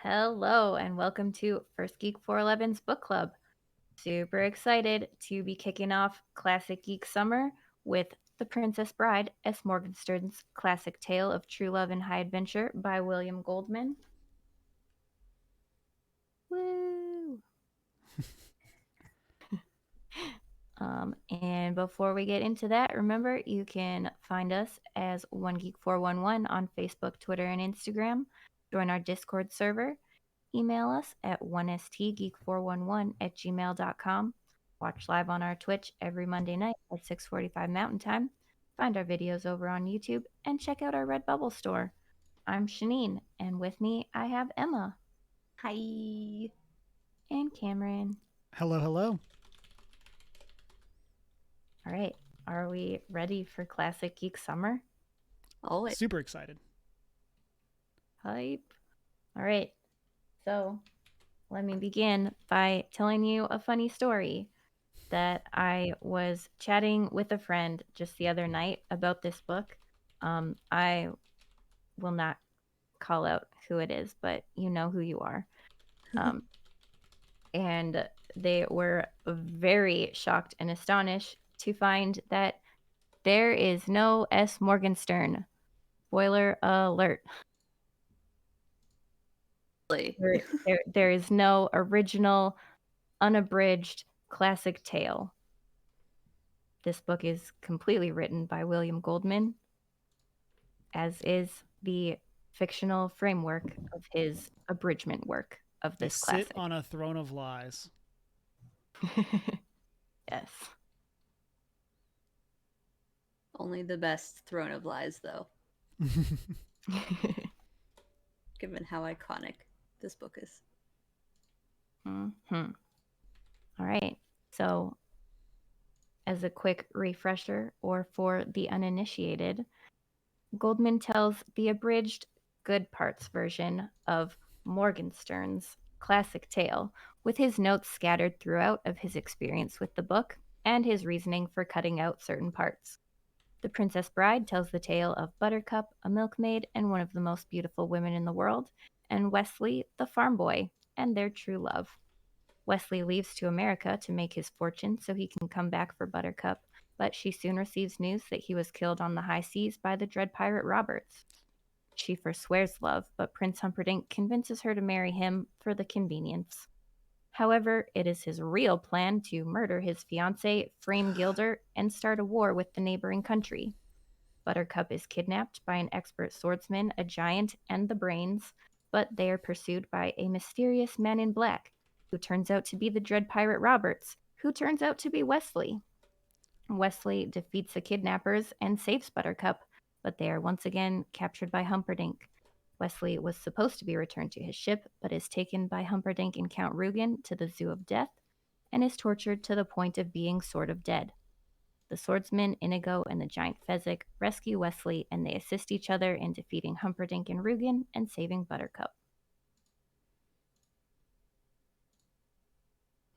Hello, and welcome to First Geek 411's book club. Super excited to be kicking off Classic Geek Summer with The Princess Bride, S. Morgenstern's classic tale of true love and high adventure by William Goldman. Woo! And before we get into that, remember you can find us as One Geek 411 on Facebook, Twitter, and Instagram. Join our Discord server. Email us at 1stgeek411@gmail.com. Watch live on our Twitch every Monday night at 6:45 Mountain Time. Find our videos over on YouTube and check out our Redbubble store. I'm Shanine, and with me I have Emma. Hi. And Cameron. Hello, hello. All right, are we ready for Classic Geek Summer? Always. Super excited. Hype. All right, so let me begin by telling you a funny story that I was chatting with a friend just the other night about this book. I will not call out who it is, but you know who you are. And they were very shocked and astonished to find that there is no S. Morgenstern. Spoiler alert. There is no original, unabridged classic tale. This book is completely written by William Goldman, as is the fictional framework of his abridgment work of They this sit classic. on a throne of lies. Yes. Only the best throne of lies, though, given how iconic this book is. Mm-hmm. All right. So, as a quick refresher, or for the uninitiated, Goldman tells the abridged good parts version of Morgenstern's classic tale, with his notes scattered throughout of his experience with the book and his reasoning for cutting out certain parts. The Princess Bride tells the tale of Buttercup, a milkmaid and one of the most beautiful women in the world, and Wesley, the farm boy, and their true love. Wesley leaves to America to make his fortune so he can come back for Buttercup, but she soon receives news that he was killed on the high seas by the dread pirate Roberts. She forswears love, but Prince Humperdinck convinces her to marry him for the convenience. However, it is his real plan to murder his fiancée, Frame Gilder, and start a war with the neighboring country. Buttercup is kidnapped by an expert swordsman, a giant, and the brains, but they are pursued by a mysterious man in black, who turns out to be the dread pirate Roberts, who turns out to be Wesley. Wesley defeats the kidnappers and saves Buttercup, but they are once again captured by Humperdinck. Wesley was supposed to be returned to his ship, but is taken by Humperdinck and Count Rugen to the Zoo of Death, and is tortured to the point of being sort of dead. The swordsman Inigo and the giant Fezzik rescue Wesley, and they assist each other in defeating Humperdinck and Rugen and saving Buttercup.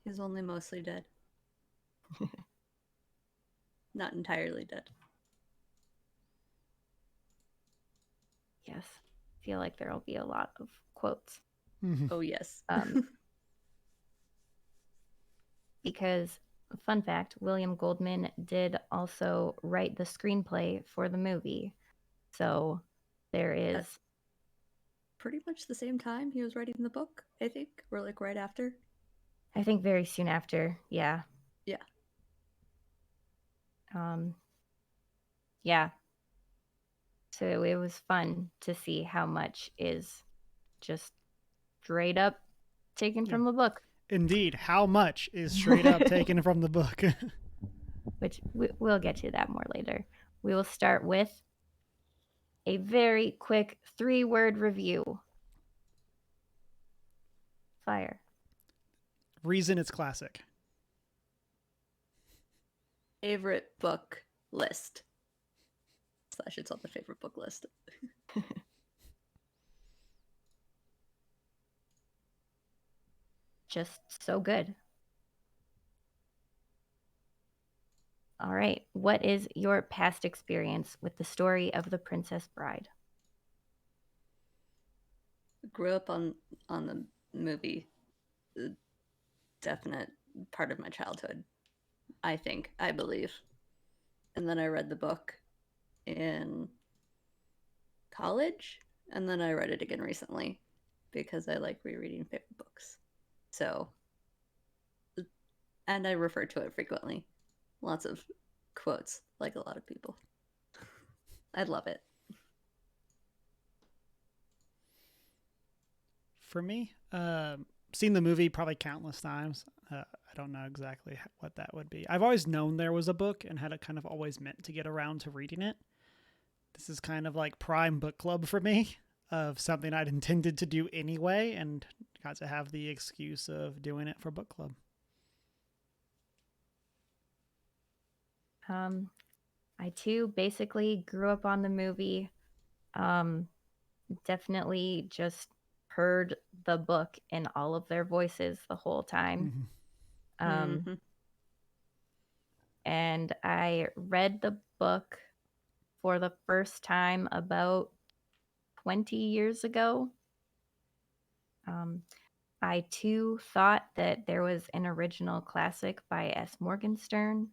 He's only mostly dead. Not entirely dead. Yes, I feel like there'll be a lot of quotes. Oh, yes. Because, fun fact, William Goldman did also write the screenplay for the movie. So there is... That's pretty much the same time he was writing the book, I think, or like right after. I think very soon after, yeah. Yeah. Yeah. So it was fun to see how much is just straight up taken from the book. Indeed. How much is straight up taken from the book? Which we'll get to that more later. We will start with a very quick 3-word review. Fire. Reason it's classic. Favorite book list. / it's on the favorite book list. Just so good. All right. What is your past experience with the story of The Princess Bride? grew up on the movie. Definite part of my childhood, I believe. And then I read the book in college, and then I read it again recently because I like rereading favorite books. So, and I refer to it frequently. Lots of quotes, like a lot of people. I love it. For me, seen the movie probably countless times. I don't know exactly what that would be. I've always known there was a book and had it kind of always meant to get around to reading it. This is kind of like prime book club for me of something I'd intended to do anyway and got to have the excuse of doing it for book club. I too basically grew up on the movie. Definitely just heard the book in all of their voices the whole time. Mhm. And I read the book for the first time about 20 years ago. I too thought that there was an original classic by S. Morgenstern.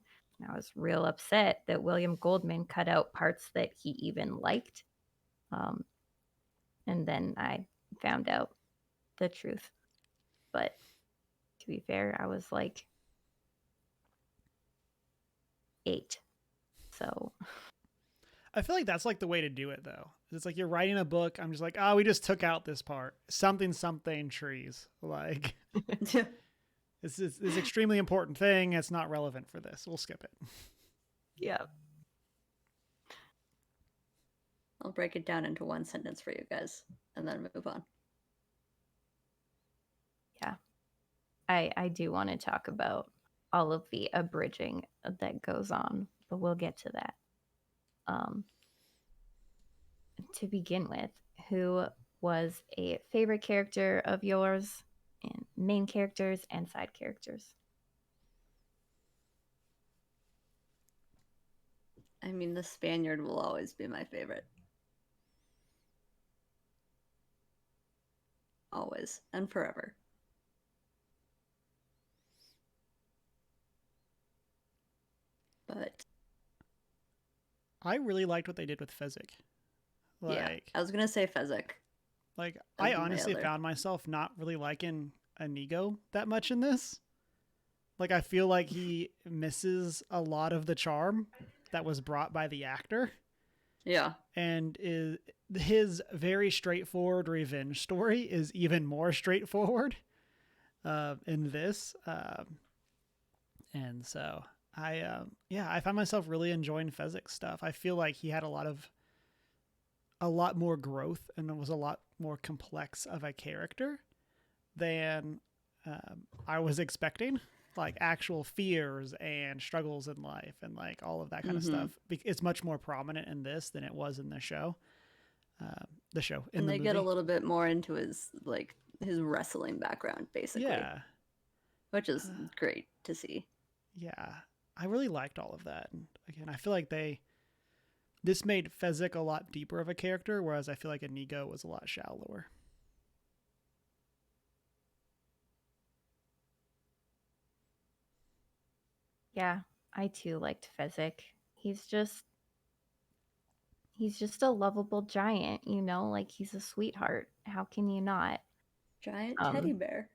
I was real upset that William Goldman cut out parts that he even liked. And then I found out the truth. But to be fair, I was like 8. So I feel like that's like the way to do it though. It's like you're writing a book. I'm just like, oh, we just took out this part. Something trees. Like this extremely important thing. It's not relevant for this. We'll skip it. yeah. I'll break it down into one sentence for you guys and then move on. Yeah. I do want to talk about all of the abridging that goes on, but we'll get to that. To begin with, who was a favorite character of yours, and main characters and side characters? I mean, the Spaniard will always be my favorite. Always and forever. But I really liked what they did with Fezzik. yeah, I was gonna say Fezzik. I honestly found myself not really liking Inigo that much in this. Like, I feel like he misses a lot of the charm that was brought by the actor. Yeah. And his very straightforward revenge story is even more straightforward in this. And so I found myself really enjoying Fezzik's stuff. I feel like he had a lot more growth and was a lot more complex of a character than I was expecting. Like actual fears and struggles in life and like all of that kind of stuff. It's much more prominent in this than it was in the show. And they get a little bit more into his wrestling background, basically. Yeah. Which is great to see. Yeah. I really liked all of that. And again, I feel like this made Fezzik a lot deeper of a character, whereas I feel like Inigo was a lot shallower. Yeah, I too liked Fezzik. He's just a lovable giant, you know, like he's a sweetheart. How can you not? Giant teddy bear.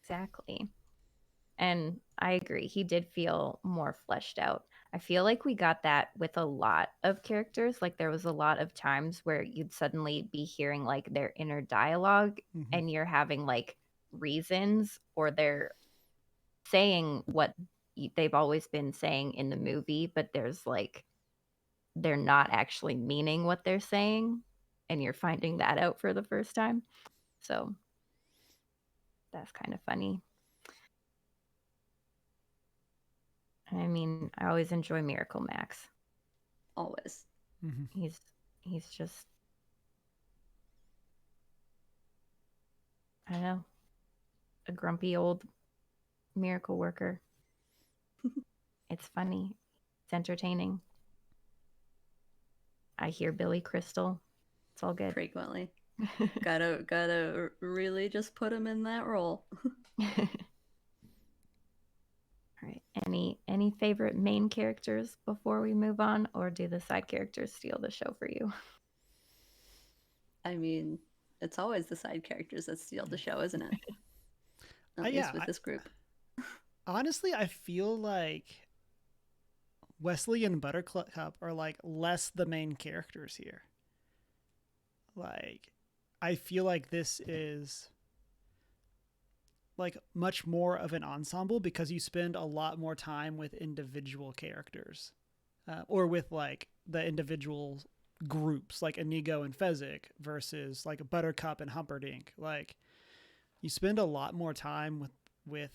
Exactly. And I agree, he did feel more fleshed out. I feel like we got that with a lot of characters. Like there was a lot of times where you'd suddenly be hearing like their inner dialogue and you're having like reasons, or they're saying what they've always been saying in the movie, but there's like they're not actually meaning what they're saying, and you're finding that out for the first time. So that's kind of funny. I mean, I always enjoy Miracle Max. Always. He's just, I don't know, a grumpy old miracle worker. It's funny. It's entertaining. I hear Billy Crystal. It's all good. Frequently. Gotta really just put him in that role. All right. Any favorite main characters before we move on, or do the side characters steal the show for you? I mean, it's always the side characters that steal the show, isn't it? At least with this group. Honestly, I feel like Wesley and Buttercup are like less the main characters here. Like, I feel like this is like much more of an ensemble because you spend a lot more time with individual characters, or with like the individual groups, like Inigo and Fezzik versus like Buttercup and Humperdinck. Like, you spend a lot more time with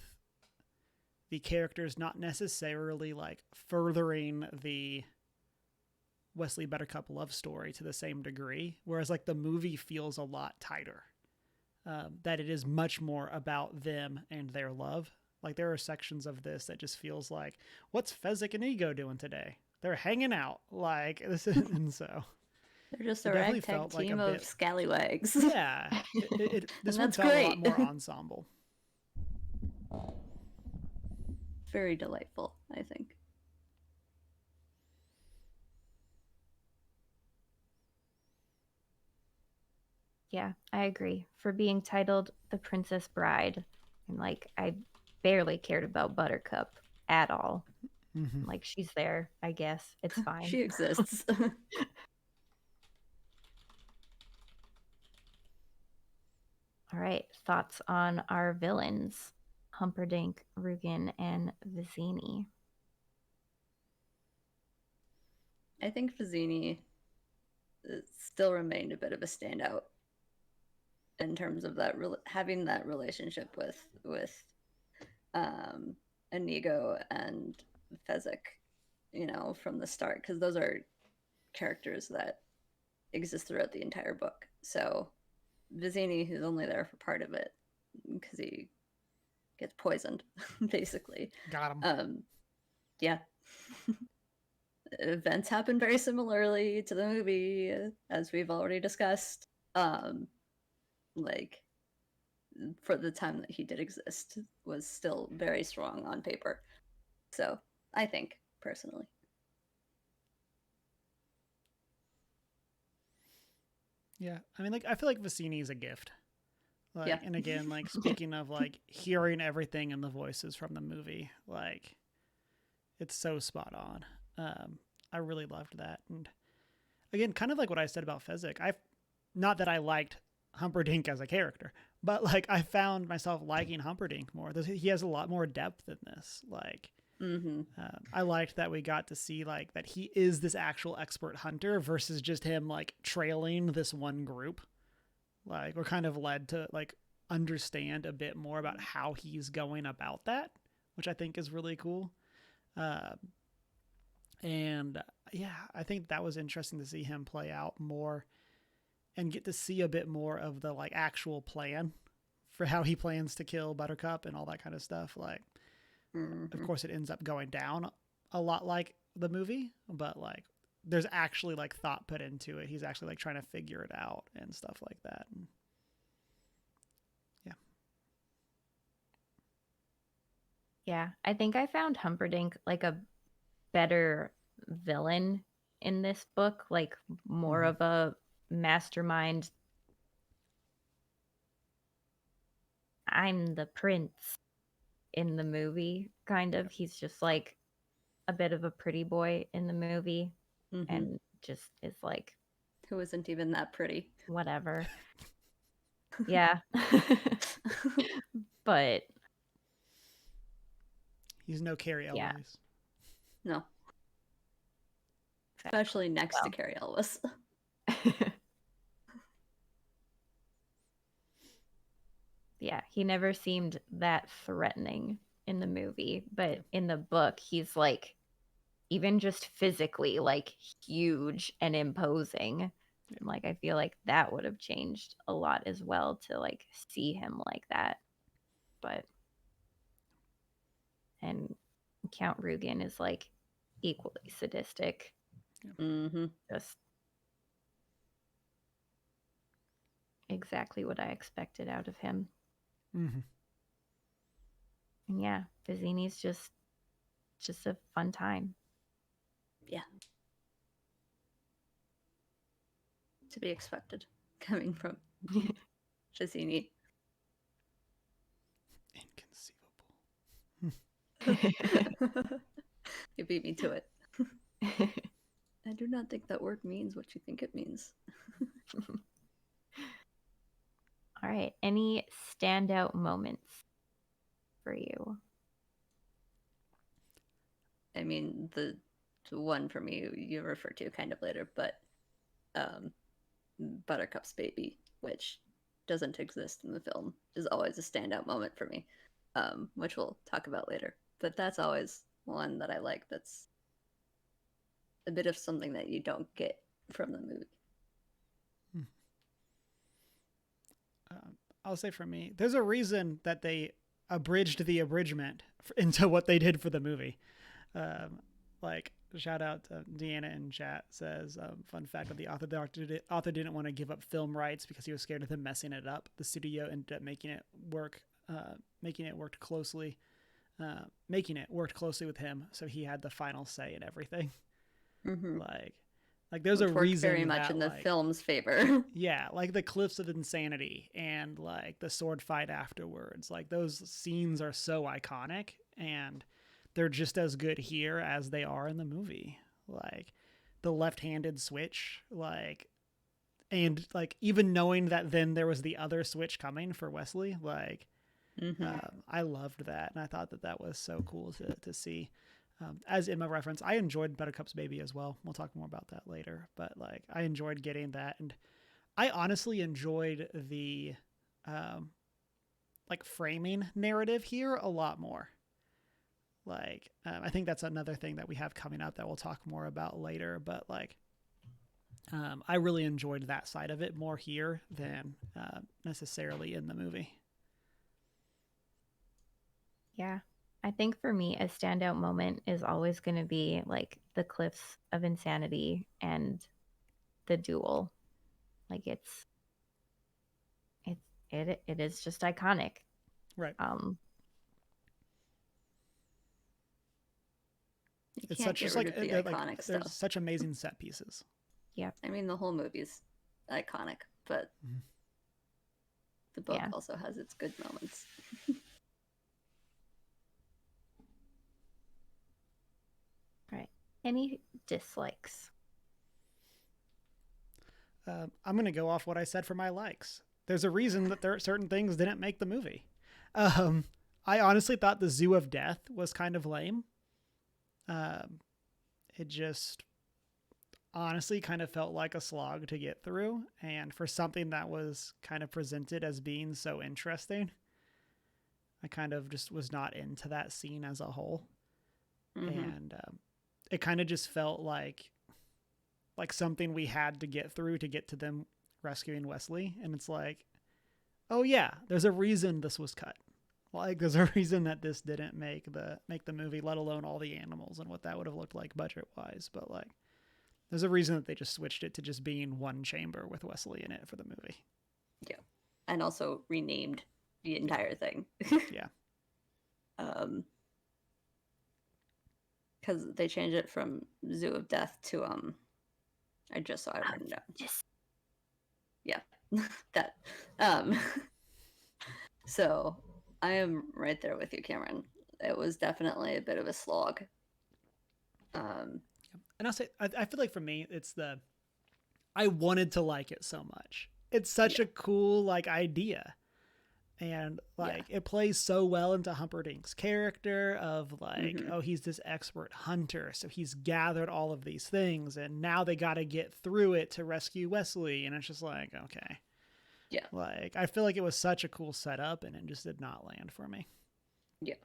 the characters, not necessarily like furthering the Wesley Buttercup love story to the same degree, whereas like the movie feels a lot tighter. That it is much more about them and their love. Like, there are sections of this that just feels like, what's Fezzik and Ego doing today? They're hanging out. Like, this is, and so they're just it a definitely ragtag felt like team a of bit scallywags. Yeah, this one that's felt a great. lot more ensemble. Very delightful, I think. Yeah, I agree. For being titled The Princess Bride, and like I barely cared about Buttercup at all. Mm-hmm. Like, she's there, I guess. It's fine. She exists. All right, thoughts on our villains, Humperdinck, Rugen, and Vizzini. I think Vizzini still remained a bit of a standout in terms of that having that relationship with Inigo and Fezzik, from the start, because those are characters that exist throughout the entire book. So Vizzini, who's only there for part of it because he gets poisoned, basically. Got him. Yeah. Events happen very similarly to the movie, as we've already discussed. Like, for the time that he did exist, was still very strong on paper. So, I think, personally. Yeah, I mean, like, I feel like Vizzini is a gift. Like, Yeah. And again, like, speaking of like hearing everything in the voices from the movie, like, it's so spot on. I really loved that, and again, kind of like what I said about Fezzik. Not that I liked Humperdinck as a character, but like I found myself liking Humperdinck more. He has a lot more depth in this. Like, I liked that we got to see like that he is this actual expert hunter versus just him like trailing this one group. Like, we're kind of led to like understand a bit more about how he's going about that, which I think is really cool. And yeah, I think that was interesting to see him play out more and get to see a bit more of the like actual plan for how he plans to kill Buttercup and all that kind of stuff. Like, of course, it ends up going down a lot like the movie, but like there's actually like thought put into it. He's actually like trying to figure it out and stuff like that. And yeah. Yeah, I think I found Humperdinck like a better villain in this book, like more of a mastermind. I'm the prince in the movie, kind of. He's just like a bit of a pretty boy in the movie and just is like, who isn't even that pretty. Whatever. Yeah. But he's no Carrie Elwes. Yeah. No. Especially next to Carrie Elwes. Yeah, he never seemed that threatening in the movie, but in the book, he's like, even just physically, like huge and imposing. Yeah. Like, I feel like that would have changed a lot as well to like see him like that. But, and Count Rugen is like equally sadistic. Mm-hmm. Just exactly what I expected out of him. Mm-hmm. And yeah, Vizzini's just a fun time. Yeah. To be expected, coming from Vizzini. Inconceivable. You beat me to it. I do not think that word means what you think it means. All right. Any standout moments for you? I mean, the one for me you refer to kind of later, but Buttercup's baby, which doesn't exist in the film, is always a standout moment for me, which we'll talk about later. But that's always one that I like. That's a bit of something that you don't get from the movie. I'll say for me, there's a reason that they abridged the abridgment into what they did for the movie. Like, shout out to Deanna in chat says, fun fact of the author didn't want to give up film rights because he was scared of them messing it up. The studio ended up making it work closely with him, so he had the final say in everything. Mm-hmm. Like there's Which a reason very much that, in the like, film's favor. yeah, like the Cliffs of Insanity and like the sword fight afterwards. Like those scenes are so iconic, and they're just as good here as they are in the movie. Like the left-handed switch, like, and like even knowing that then there was the other switch coming for Wesley, like, I loved that, and I thought that was so cool to see. As Emma referenced, I enjoyed Buttercup's baby as well. We'll talk more about that later, but like I enjoyed getting that, and I honestly enjoyed the like framing narrative here a lot more. Like I think that's another thing that we have coming up that we'll talk more about later, but like I really enjoyed that side of it more here than necessarily in the movie. Yeah. I think for me, a standout moment is always going to be like the Cliffs of Insanity and the duel. Like it is just iconic. Right. You It's can't such get just rid like of the iconic stuff. there's such amazing set pieces. Yep. I mean, the whole movie's iconic, but the book also has its good moments. Right. Any dislikes? I'm going to go off what I said for my likes. There's a reason that there are certain things didn't make the movie. I honestly thought the Zoo of Death was kind of lame. It just honestly kind of felt like a slog to get through, and for something that was kind of presented as being so interesting, I kind of just was not into that scene as a whole. And it kind of just felt like something we had to get through to get to them rescuing Wesley, and it's like, oh yeah, there's a reason this was cut. Like there's a reason that this didn't make the movie, let alone all the animals and what that would have looked like budget wise. But like there's a reason that they just switched it to just being one chamber with Wesley in it for the movie. Yeah. And also renamed the entire thing. Yeah. Because they changed it from Zoo of Death to I just saw it written down. Yes. Yeah. That. So I am right there with you, Cameron. It was definitely a bit of a slog. And I'll say, I feel like for me, it's I wanted to like it so much. It's such a cool like idea, and like it plays so well into Humperdinck's character of like, oh, he's this expert hunter, so he's gathered all of these things, and now they got to get through it to rescue Wesley, and it's just like, okay. Yeah. Like, I feel like it was such a cool setup, and it just did not land for me. Yeah.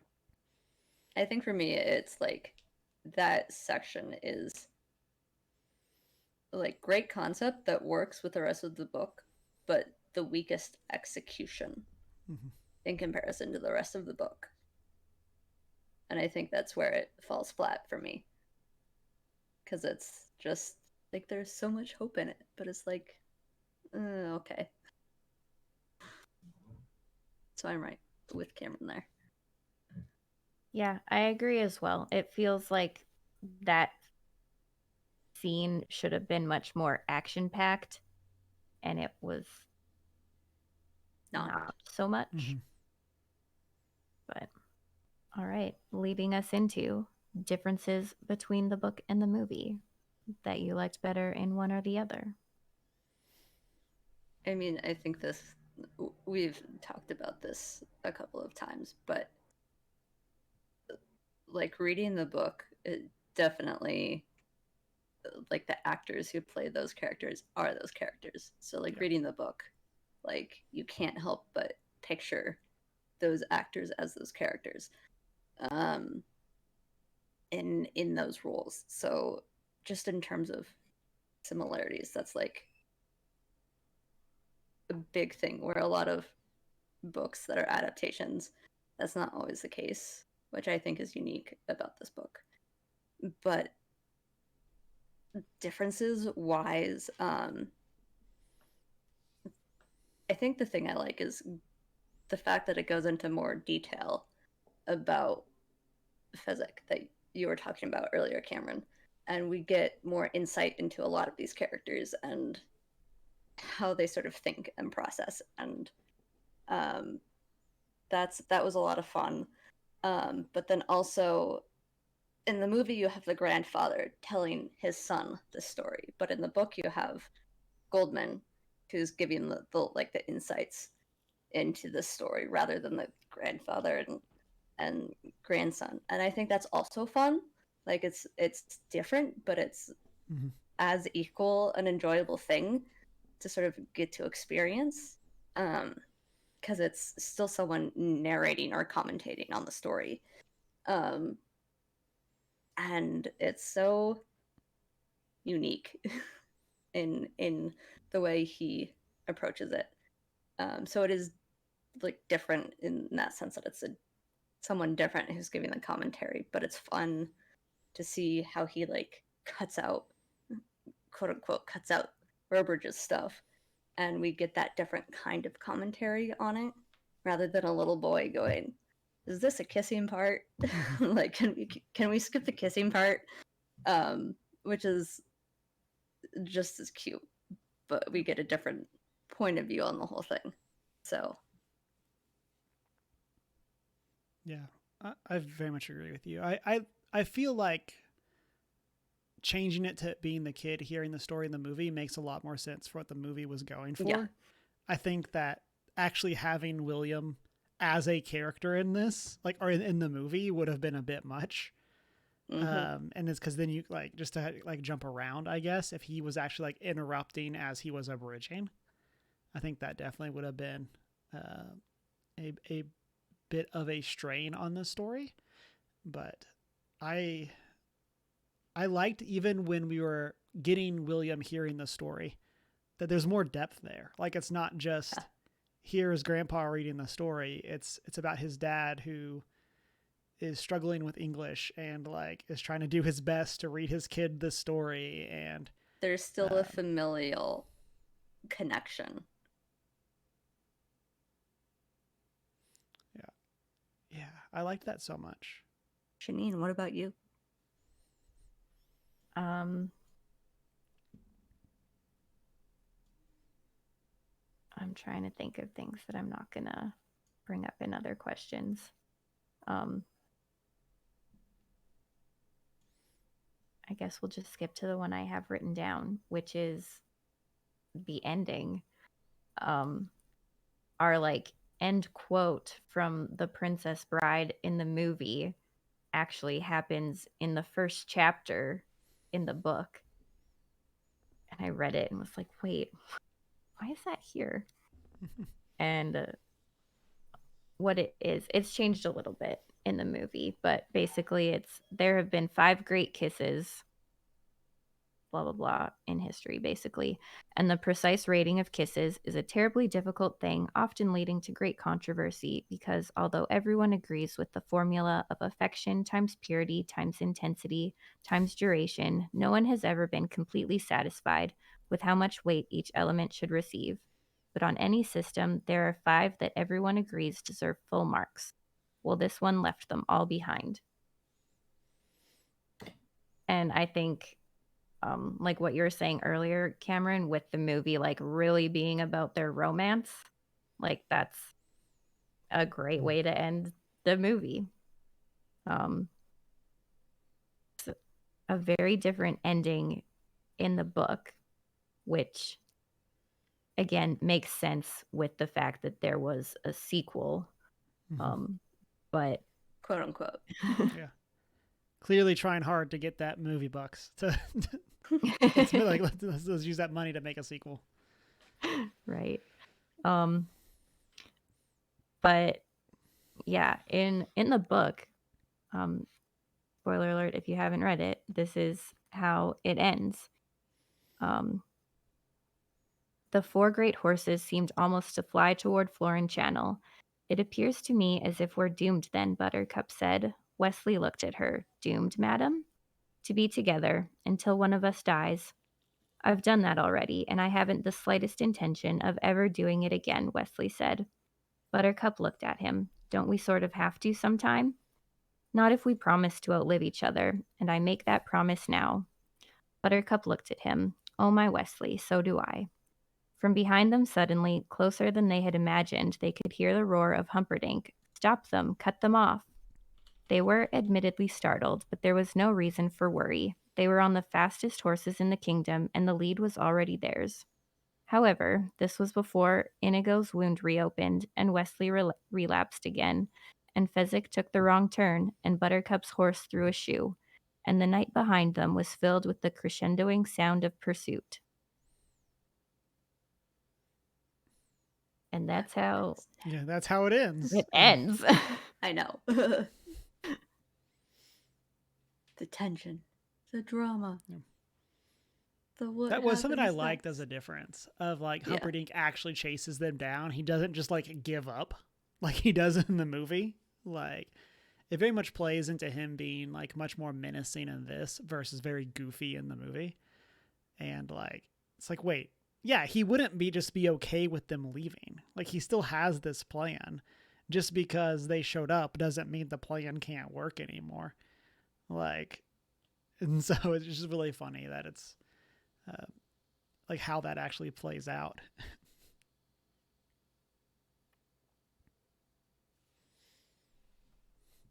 I think for me, it's like that section is like great concept that works with the rest of the book, but the weakest execution in comparison to the rest of the book. And I think that's where it falls flat for me. Because it's just like there's so much hope in it, but it's like, okay. So I'm right with Cameron there. Yeah, I agree as well. It feels like that scene should have been much more action packed, and it was not so much. Mm-hmm. But all right, leading us into differences between the book and the movie that you liked better in one or the other. I mean, I think we've talked about this a couple of times, but like reading the book, it definitely, like the actors who play those characters are those characters. So like reading the book, like you can't help but picture those actors as those characters in those roles. So just in terms of similarities, that's like a big thing where a lot of books that are adaptations, that's not always the case, which I think is unique about this book. But differences wise, I think the thing I like is the fact that it goes into more detail about Fezzik that you were talking about earlier, Cameron. And we get more insight into a lot of these characters and how they sort of think and process. And um, that was a lot of fun. But then also in the movie, you have the grandfather telling his son the story, but in the book, you have Goldman, who's giving the insights into the story rather than the grandfather and grandson. And I think that's also fun. Like it's different, but it's Mm-hmm. as equal an enjoyable thing to sort of get to experience. Because it's still someone narrating or commentating on the story. Um, and it's so unique in the way he approaches it. So it is like different in that sense that it's someone different who's giving the commentary, but it's fun to see how he like cuts out, quote unquote, cuts out Burbridge's stuff, and we get that different kind of commentary on it rather than a little boy going, "Is this a kissing part? Mm-hmm. Like, can we skip the kissing part?" Which is just as cute, but we get a different point of view on the whole thing. So Yeah, I very much agree with you. I feel like changing it to being the kid hearing the story in the movie makes a lot more sense for what the movie was going for. yeah. I think that actually having William as a character in this, like, or in the movie, would have been a bit much. And it's because then you like just to like jump around, I guess, if he was actually like interrupting as he was abridging, I think that definitely would have been a bit of a strain on the story. But I I liked even when we were getting William hearing the story that there's more depth there. Like it's not just here is grandpa reading the story. It's about his dad who is struggling with English and like is trying to do his best to read his kid the story, and There's still a familial connection. yeah, I liked that so much. Janine, what about you? I'm trying to think of things that I'm not gonna bring up in other questions. I guess we'll just skip to the one I have written down, which is the ending. Our like end quote from The Princess Bride in the movie actually happens in the first chapter in the book. And I read it and was like, wait, why is that here? And what it is, it's changed a little bit in the movie, but basically it's there have been 5 great kisses, blah blah blah, in history basically, and the precise rating of kisses is a terribly difficult thing, often leading to great controversy, because although everyone agrees with the formula of affection times purity times intensity times duration, no one has ever been completely satisfied with how much weight each element should receive. but on any system, there are 5 that everyone agrees deserve full marks. Well, this one left them all behind. And I think, like what you were saying earlier, Cameron, with the movie like really being about their romance, like that's a great way to end the movie. It's a very different ending in the book, which again makes sense with the fact that there was a sequel. But Quote unquote. Yeah. Clearly trying hard to get that movie bucks to let's use that money to make a sequel. Right. But yeah, in the book, spoiler alert if you haven't read it, this is how it ends. The 4 great horses seemed almost to fly toward Florin Channel. It appears to me as if we're doomed then, Buttercup said. Wesley looked at her. Doomed, madam? To be together, until one of us dies. I've done that already, and I haven't the slightest intention of ever doing it again, Wesley said. Buttercup looked at him. Don't we sort of have to sometime? Not if we promise to outlive each other, and I make that promise now. Buttercup looked at him. Oh, my Wesley, so do I. From behind them suddenly, closer than they had imagined, they could hear the roar of Humperdinck. Stop them! Cut them off! They were admittedly startled, but there was no reason for worry. They were on the fastest horses in the kingdom, and the lead was already theirs. However, this was before Inigo's wound reopened, and Wesley relapsed again, and Fezzik took the wrong turn, and Buttercup's horse threw a shoe, and the night behind them was filled with the crescendoing sound of pursuit. And that's how that's how it ends. it ends. I know. The tension, the drama. Yeah. That was something I liked as a difference of like Yeah. Humperdinck actually chases them down. He doesn't just like give up like he does in the movie. Like it very much plays into him being like much more menacing in this versus very goofy in the movie. And like it's like, wait, yeah, he wouldn't be okay with them leaving. Like he still has this plan. Just because they showed up doesn't mean the plan can't work anymore. Like, and so it's just really funny that it's like how that actually plays out.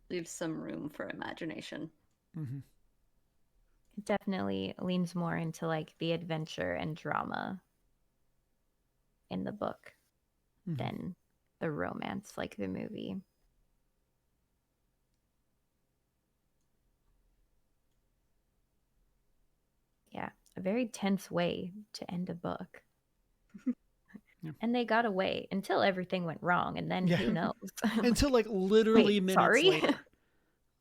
Leaves some room for imagination. Mm-hmm. It definitely leans more into like the adventure and drama in the book than the romance like the movie. Yeah, a very tense way to end a book. Yeah. And they got away until everything went wrong, and then who knows? Until like literally minutes later.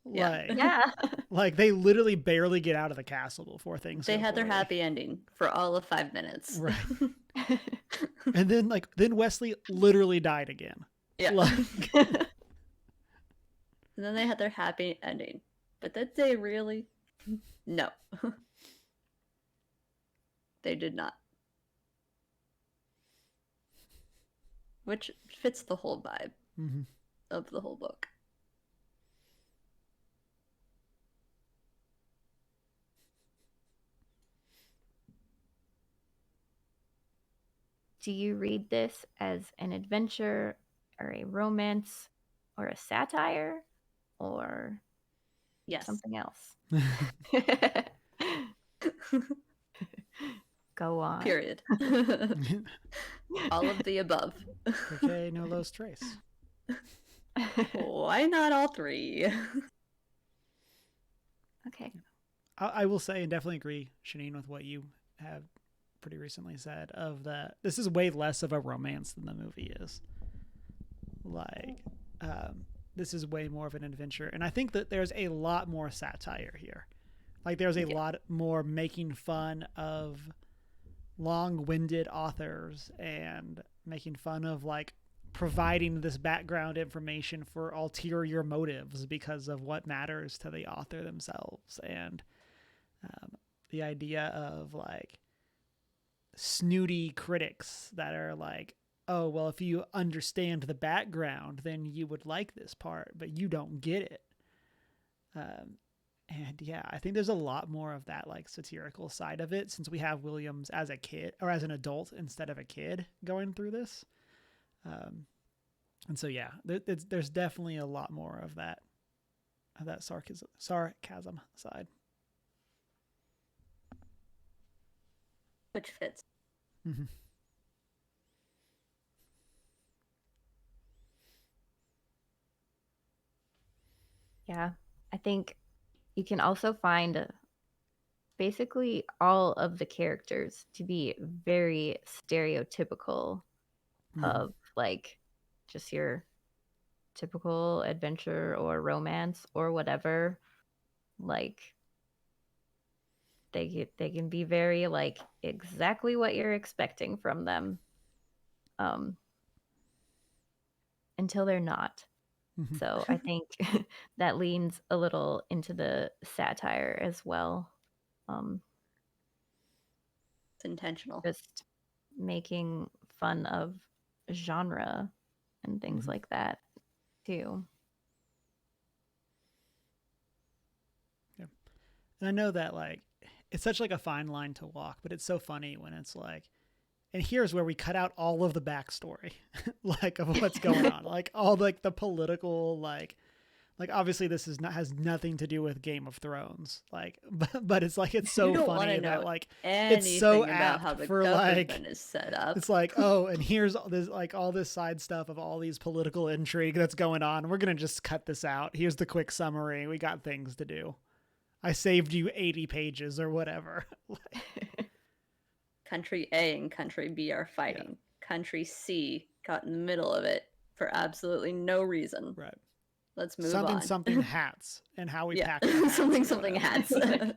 Yeah. Yeah. Like they literally barely get out of the castle before things. They go had their poorly. happy ending for all of 5 minutes. Right. And then Wesley literally died again. Yeah. Like, and then they had their happy ending. But did they really? No. They did not. Which fits the whole vibe of the whole book. Do you read this as an adventure or a romance or a satire or Yes. something else? Go on. Period. All of the above. okay, no los tres. Why not all 3? Okay. I will say and definitely agree, Shanine, with what you have pretty recently said of that. This is way less of a romance than the movie is. Like, this is way more of an adventure. And I think that there's a lot more satire here. Like, there's a lot more making fun of long-winded authors and making fun of, like, providing this background information for ulterior motives because of what matters to the author themselves. And the idea of, like, snooty critics that are, like, oh, well, if you understand the background, then you would like this part, but you don't get it. Um, and yeah, I think there's a lot more of that like satirical side of it since we have Williams as a kid or as an adult instead of a kid going through this. Um, and so yeah, there's definitely a lot more of that sarcasm side. Which fits. Mm-hmm. Yeah. I think you can also find basically all of the characters to be very stereotypical of like just your typical adventure or romance or whatever. Like they can be very like exactly what you're expecting from them. Um until they're not. Mm-hmm. So I think that leans a little into the satire as well. Um, It's intentional. just making fun of genre and things Mm-hmm. like that too. Yeah. And I know that like it's such like a fine line to walk, but it's so funny when it's like, and here's where we cut out all of the backstory, like of what's going on, like all like the political like obviously this is not has nothing to do with Game of Thrones, like but it's like it's so you don't funny know that like anything it's so about how apt the for government like is set up. it's like, oh, and here's all this like all this side stuff of all these political intrigue that's going on. We're gonna just cut this out. Here's the quick summary. We got things to do. I saved you 80 pages or whatever. Country A and Country B are fighting. Yeah. Country C got in the middle of it for absolutely no reason. Right. Let's move something, on. Something hats and how we pack hats something hats. All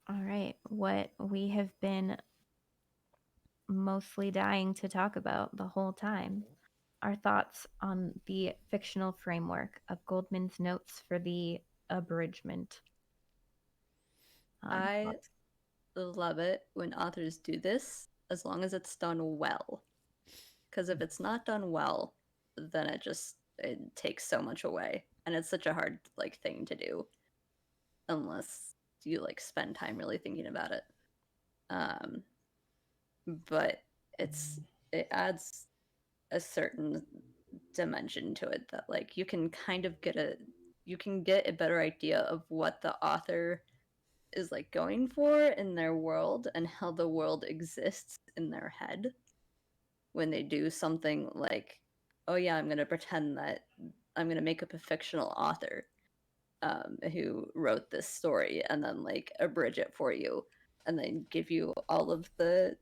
right. What we have been mostly dying to talk about the whole time. Our thoughts on the fictional framework of Goldman's notes for the abridgment. I love it when authors do this, as long as it's done well. Because if it's not done well, then it takes so much away, and it's such a hard like thing to do, unless you like spend time really thinking about it. But it adds a certain dimension to it that like you can kind of get a better idea of what the author is like going for in their world and how the world exists in their head when they do something like, oh yeah, I'm going to pretend that I'm going to make up a fictional author who wrote this story and then like abridge it for you and then give you all of the,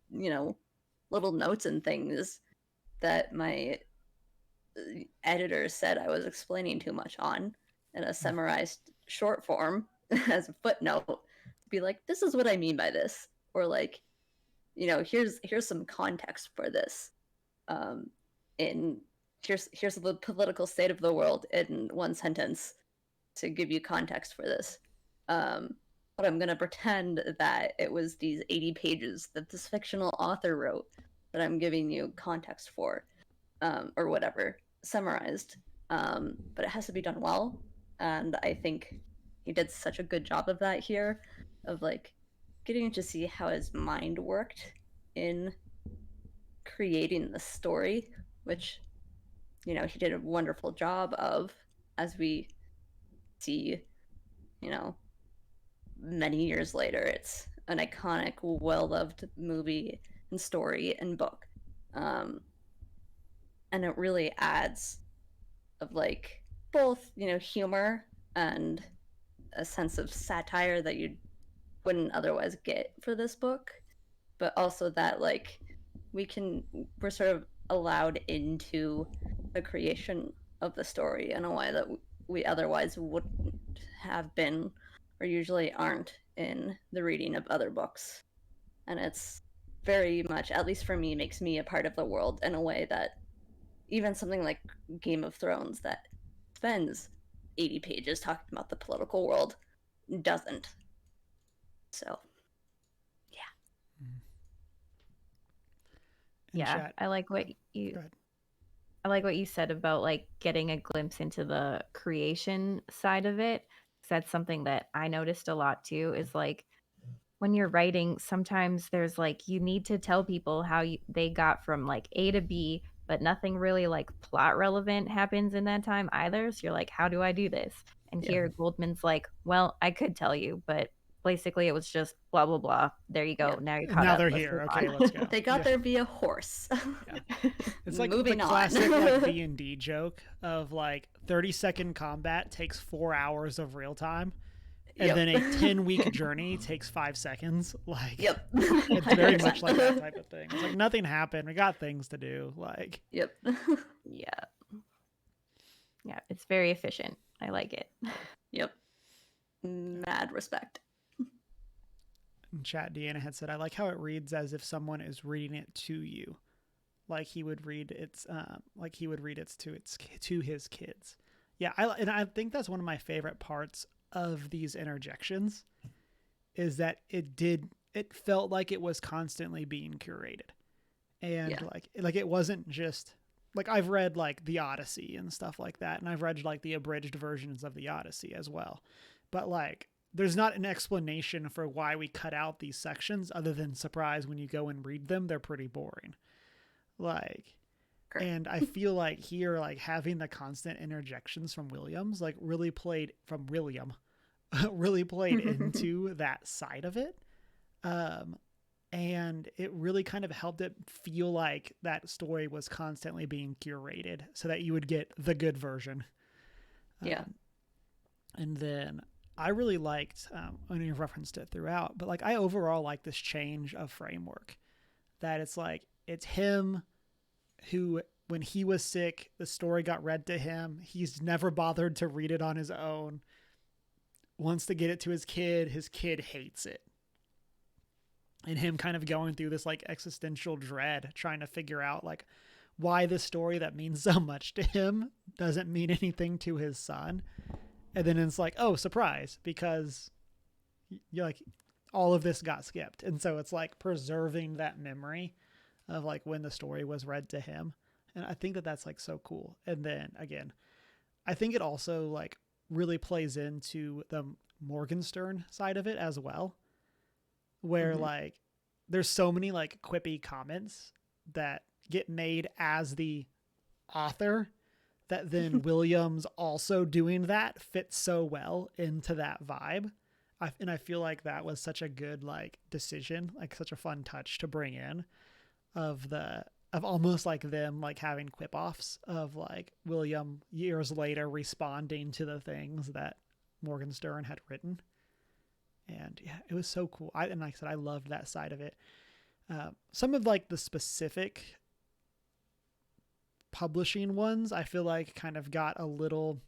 little notes and things that my editor said I was explaining too much on in a summarized short form as a footnote. Be like, this is what I mean by this, or like, here's some context for this. Here's the political state of the world in one sentence to give you context for this. But I'm gonna pretend that it was these 80 pages that this fictional author wrote that I'm giving you context for, or whatever, summarized. But it has to be done well, and I think he did such a good job of that here, of like getting to see how his mind worked in creating the story, which he did a wonderful job of, as we see, many years later. It's an iconic, well-loved movie and story and book, and it really adds of like both humor and a sense of satire that you wouldn't otherwise get for this book, but also that like we're sort of allowed into the creation of the story in a way that we otherwise wouldn't have been or usually aren't in the reading of other books. And it's very much, at least for me, makes me a part of the world in a way that even something like Game of Thrones that spends 80 pages talking about the political world doesn't. So, In chat. I like what Go ahead. I like what you said about like getting a glimpse into the creation side of it. 'Cause that's something that I noticed a lot too, is like when you're writing, sometimes there's like you need to tell people how they got from like A to B, but nothing really like plot relevant happens in that time either. So you're like, how do I do this? And Yeah. here Goldman's like, well, I could tell you, but basically it was just blah blah blah. There you go. Yeah. Now you're And caught now up. they're Let's here. move Okay, on. let's go. They got there via horse. It's like Moving the on. classic like D&D joke of like 30-second combat takes 4 hours of real time, and Yep. then a 10-week journey takes 5 seconds. Like, Yep. it's very 100%. much like that type of thing. It's like nothing happened. We got things to do. Like, Yep. Yeah. Yeah, it's very efficient. I like it. Yep. Mad respect. in chat, Deanna had said, I like how it reads as if someone is reading it to you. Like he would read its to his kids. Yeah, I think that's one of my favorite parts of these interjections is that it felt like it was constantly being curated. And Yeah. like it wasn't just like I've read like the Odyssey and stuff like that, and I've read like the abridged versions of the Odyssey as well. But like there's not an explanation for why we cut out these sections other than surprise when you go and read them, they're pretty boring. Like Correct. and I feel like here like having the constant interjections from Williams like really played from William really played into that side of it. And it really kind of helped it feel like that story was constantly being curated so that you would get the good version. Yeah. And then I really liked, I know you've referenced it throughout, but like I overall like this change of framework that it's like, it's him who, when he was sick, the story got read to him. He's never bothered to read it on his own. Wants to get it to his kid hates it. And him kind of going through this like existential dread, trying to figure out like why the story that means so much to him doesn't mean anything to his son. And then it's like, oh, surprise, because you're like all of this got skipped. And so it's like preserving that memory of like when the story was read to him. And I think that that's like so cool. And then again, I think it also like really plays into the Morgenstern side of it as well, where like there's so many like quippy comments that get made as the author that then Williams also doing that fits so well into that vibe. And I feel like that was such a good like decision, like such a fun touch to bring in of almost like them like having quip offs of like William years later responding to the things that Morgenstern had written. And yeah, it was so cool. And like I said, I loved that side of it. Some of like the specific publishing ones, I feel like kind of got a little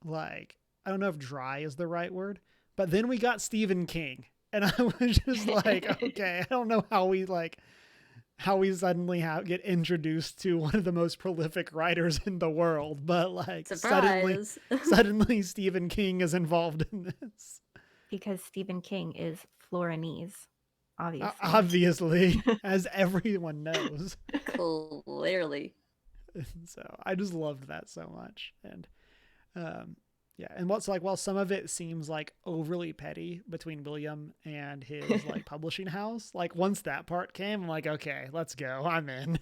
like, I don't know if dry is the right word, but then we got Stephen King. And I was just like, okay, I don't know how we suddenly get introduced to one of the most prolific writers in the world, but like suddenly Stephen King is involved in this. Because Stephen King is Florinese, obviously. Obviously, as everyone knows. Clearly. So I just loved that so much. And yeah, and what's like, while some of it seems like overly petty between William and his like publishing house, like once that part came, I'm like, okay, let's go. I'm in.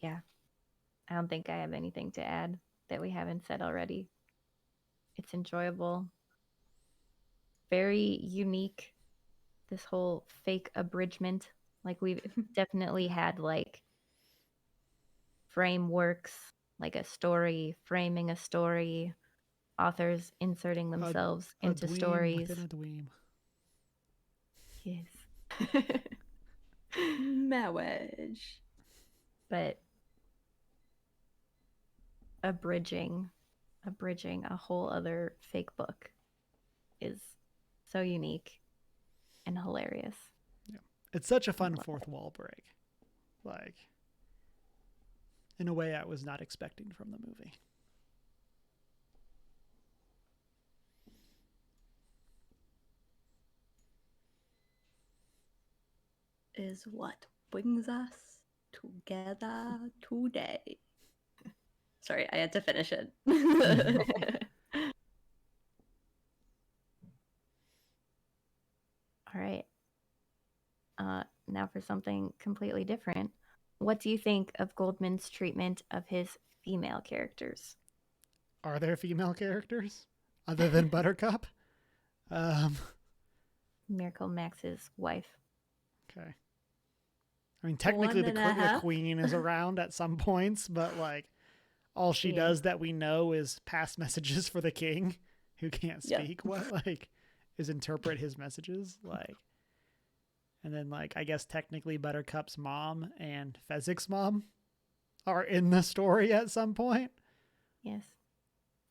Yeah. I don't think I have anything to add that we haven't said already. It's enjoyable. Very unique. This whole fake abridgment. Like we've definitely had like frameworks, like a story, framing a story, authors inserting themselves into stories. Within a dweem. Yes. Marriage. But abridging abridging a whole other fake book is so unique and hilarious. Yeah. It's such a fun fourth wall break. Like, in a way I was not expecting from the movie. Is what brings us together today. Sorry, I had to finish it. All right. Now for something completely different. What do you think of Goldman's treatment of his female characters? Are there female characters other than Buttercup? Miracle Max's wife. Okay. I mean, technically the 1.5. queen is around at some points, but like all she does that we know is pass messages for the king, who can't speak. What like is interpret his messages like. And then like I guess technically Buttercup's mom and Fezzik's mom are in the story at some point. Yes.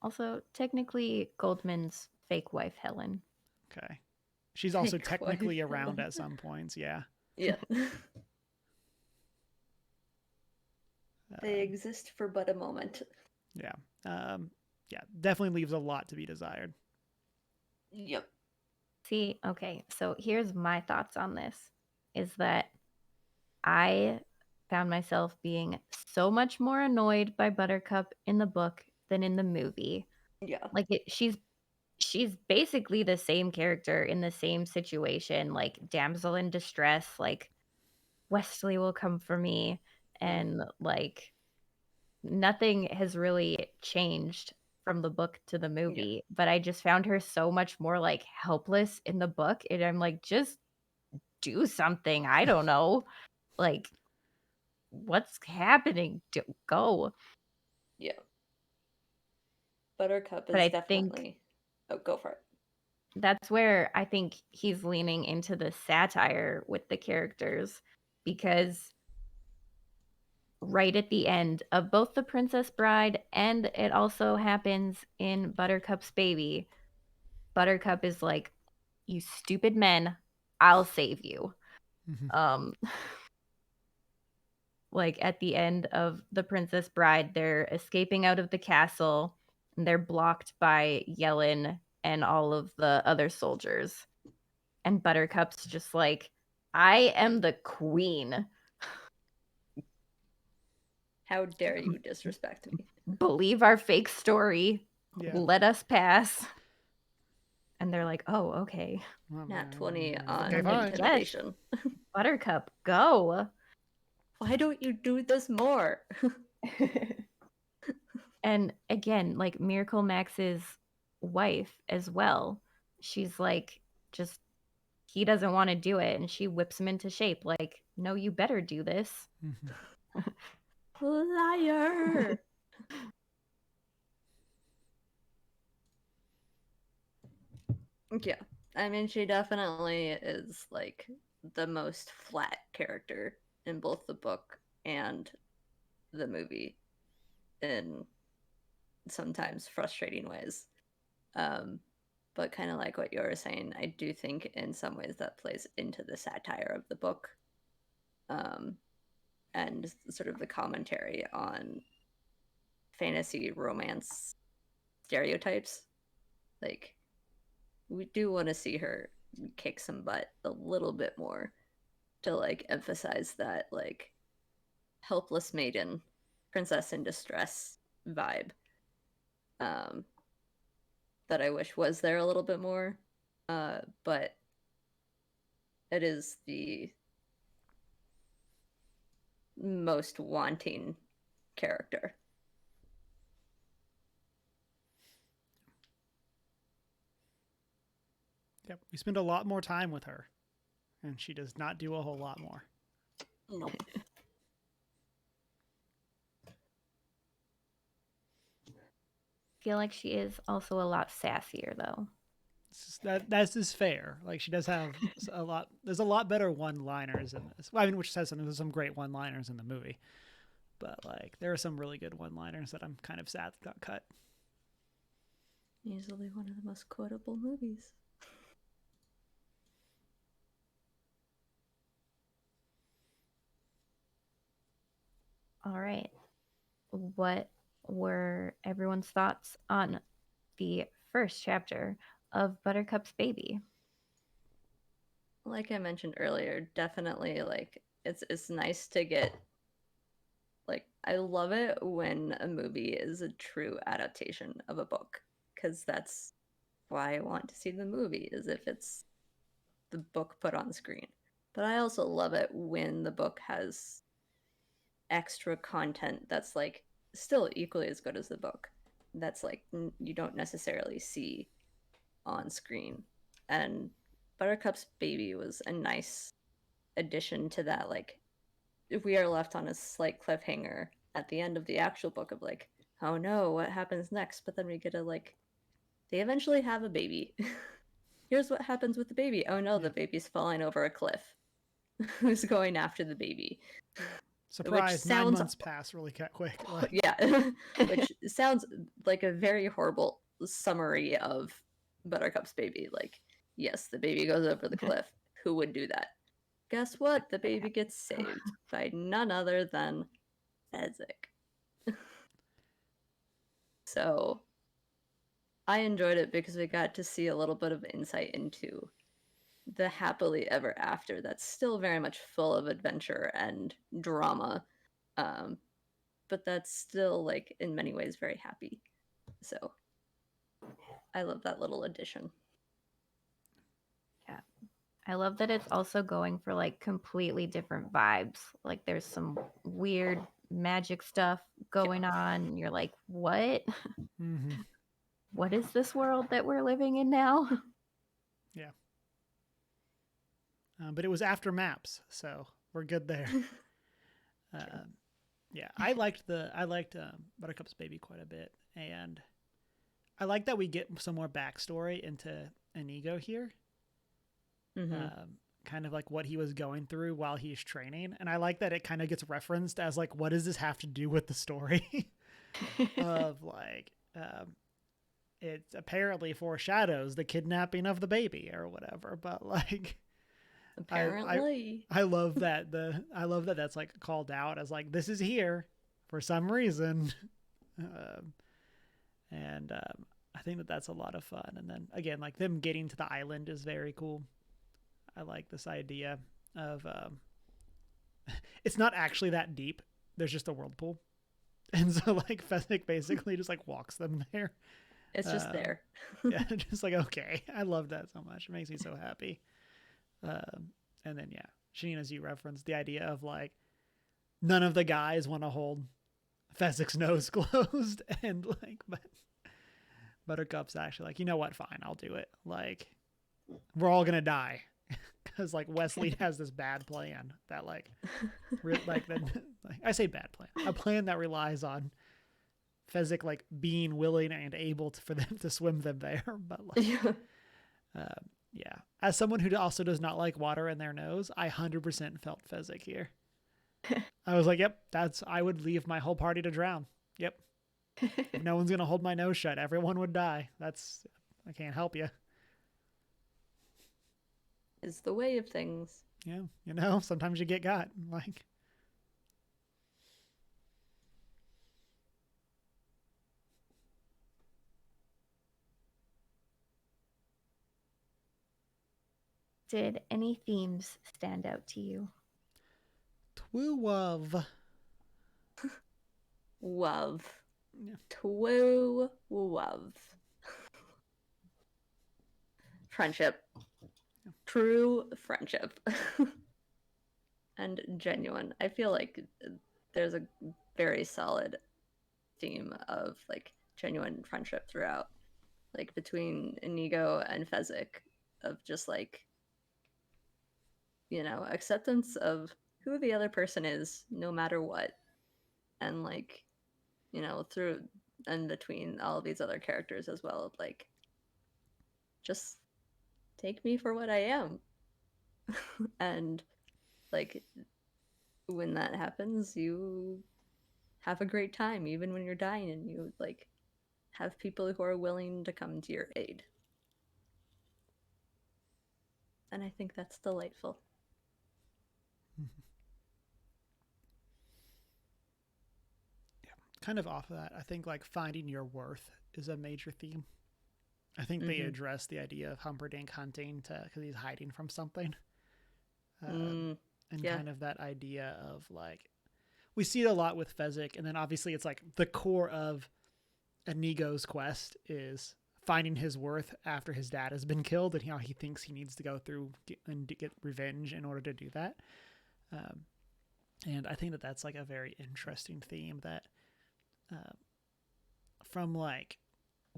Also, technically Goldman's fake wife Helen. Okay. She's also Fake technically wife. around at some points, yeah. Yeah. They exist for but a moment. Yeah. Yeah, definitely leaves a lot to be desired. Yep. See, okay, so here's my thoughts on this is that I found myself being so much more annoyed by Buttercup in the book than in the movie. Yeah. Like she's basically the same character in the same situation, like damsel in distress, like Wesley will come for me, and like nothing has really changed from the book to the movie, but I just found her so much more like helpless in the book, and I'm like, just do something. I don't know. Like, what's happening? Go. Yeah. Buttercup But is I definitely. think Oh, go for it. that's where I think he's leaning into the satire with the characters, because right at the end of both The Princess Bride and it also happens in Buttercup's Baby, Buttercup is like, you stupid men, I'll save you. Like at the end of The Princess Bride, they're escaping out of the castle and they're blocked by Yellen and all of the other soldiers. And Buttercup's just like, I am the queen. How dare you disrespect me? Believe our fake story. Yeah. Let us pass. And they're like, oh, okay. Nat 20 on Okay, fine. intimidation. Yes. Buttercup, go. Why don't you do this more? And again, like Miracle Max's wife as well. She's like, just, he doesn't want to do it. And she whips him into shape. Like, no, you better do this. Liar. Yeah. I mean, she definitely is like the most flat character in both the book and the movie in sometimes frustrating ways. But kind of like what you were saying, I do think in some ways that plays into the satire of the book, and sort of the commentary on fantasy romance stereotypes. Like, we do want to see her kick some butt a little bit more to like emphasize that like helpless maiden, princess in distress vibe. That I wish was there a little bit more. But it is the most wanting character. Yep. We spend a lot more time with her, and she does not do a whole lot more. Nope. Feel like she is also a lot sassier though. That's just fair. Like she does have a lot. There's a lot better one-liners in this. I mean, which says there's some great one-liners in the movie, but like there are some really good one-liners that I'm kind of sad got cut. Easily one of the most quotable movies. All right. What were everyone's thoughts on the first chapter of Buttercup's Baby? Like I mentioned earlier, definitely like it's nice to get like I love it when a movie is a true adaptation of a book because that's why I want to see the movie is if it's the book put on screen. But I also love it when the book has extra content that's like still equally as good as the book. That's like you don't necessarily see on screen. And Buttercup's Baby was a nice addition to that. Like, if we are left on a slight cliffhanger at the end of the actual book of like, oh no, what happens next? But then we get a like, they eventually have a baby. Here's what happens with the baby. Oh no, the baby's falling over a cliff. Who's going after the baby? Which Surprise! 9 sounds months pass really quick. Like, yeah, which sounds like a very horrible summary of Buttercup's Baby. Like, yes, the baby goes over the cliff. Who would do that? Guess what? The baby gets saved by none other than Fezzik. So I enjoyed it because we got to see a little bit of insight into the happily ever after that's still very much full of adventure and drama. Um, but that's still like in many ways very happy. So I love that little addition. Yeah. I love that it's also going for like completely different vibes. Like there's some weird magic stuff going on. And you're like, what? mm-hmm. What is this world that we're living in now? Yeah. But it was after maps, so we're good there. Yeah, I liked Buttercup's Baby quite a bit, and I like that we get some more backstory into Inigo here. Mm-hmm. Kind of like what he was going through while he's training, and I like that it kind of gets referenced as like, what does this have to do with the story? Of like, it apparently foreshadows the kidnapping of the baby or whatever, but like. Apparently, I love that that's like called out as like this is here for some reason, and I think that that's a lot of fun. And then again, like them getting to the island is very cool. I like this idea of it's not actually that deep. There's just a whirlpool, and so like Fezzik basically just like walks them there. it's just there. Yeah, just like okay, I love that so much. It makes me so happy. And then yeah, Sheen, as you referenced, the idea of like none of the guys want to hold Fezzik's nose closed, and like, but Buttercup's actually like, you know what? Fine, I'll do it. Like, we're all gonna die because like Wesley has this bad plan that like, like I say bad plan, a plan that relies on Fezzik like being willing and able for them to swim them there, but like. Yeah. As someone who also does not like water in their nose, I 100% felt Fezzik here. I was like, yep, I would leave my whole party to drown. Yep. If no one's going to hold my nose shut, everyone would die. I can't help you. Is the way of things. Yeah. Sometimes you get got. Like, Did any themes stand out to you? Twuwov. Love. Yeah. Love. Friendship. True friendship. And genuine. I feel like there's a very solid theme of like genuine friendship throughout. Like between Inigo and Fezzik of just like acceptance of who the other person is no matter what. And like, through and between all of these other characters as well of like just take me for what I am. And like when that happens, you have a great time even when you're dying and you like have people who are willing to come to your aid. And I think that's delightful. Yeah. Kind of off of that, I think like finding your worth is a major theme. I think they address the idea of Humperdinck hunting because he's hiding from something. And Yeah. kind of that idea of like, we see it a lot with Fezzik, and then obviously it's like the core of Inigo's quest is finding his worth after his dad has been killed, and how he thinks he needs to go through and get revenge in order to do that. And I think that that's like a very interesting theme that from like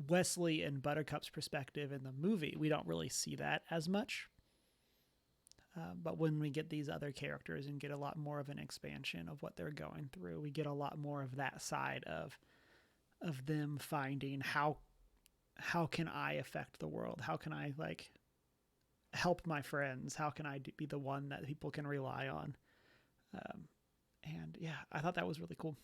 Wesley and Buttercup's perspective in the movie, we don't really see that as much. But when we get these other characters and get a lot more of an expansion of what they're going through, we get a lot more of that side of them finding how can I affect the world? How can I like help my friends? How can I be the one that people can rely on? And yeah, I thought that was really cool.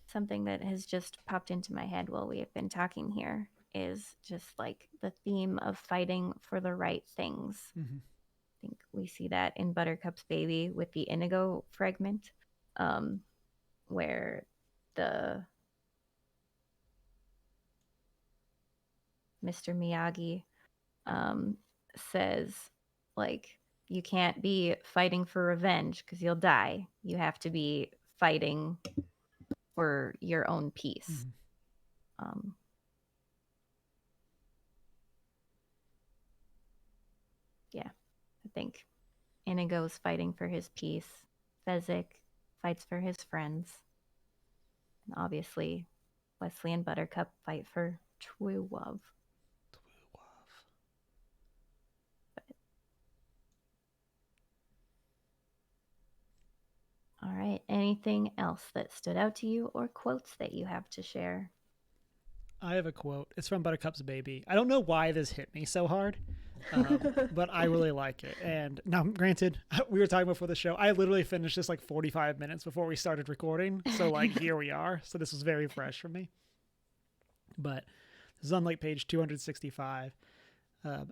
Something that has just popped into my head while we have been talking here is just like the theme of fighting for the right things. Mm-hmm. I think we see that in Buttercup's baby with the indigo fragment, where the Mr. Miyagi says, like, you can't be fighting for revenge because you'll die. You have to be fighting for your own peace. Mm-hmm. Yeah, I think Inigo's fighting for his peace. Fezzik fights for his friends. And obviously, Wesley and Buttercup fight for true love. All right. Anything else that stood out to you or quotes that you have to share? I have a quote. It's from Buttercup's baby. I don't know why this hit me so hard, but I really like it. And now, granted, we were talking before the show. I literally finished this like 45 minutes before we started recording. So like here we are. So this was very fresh for me. But this is on like page 265.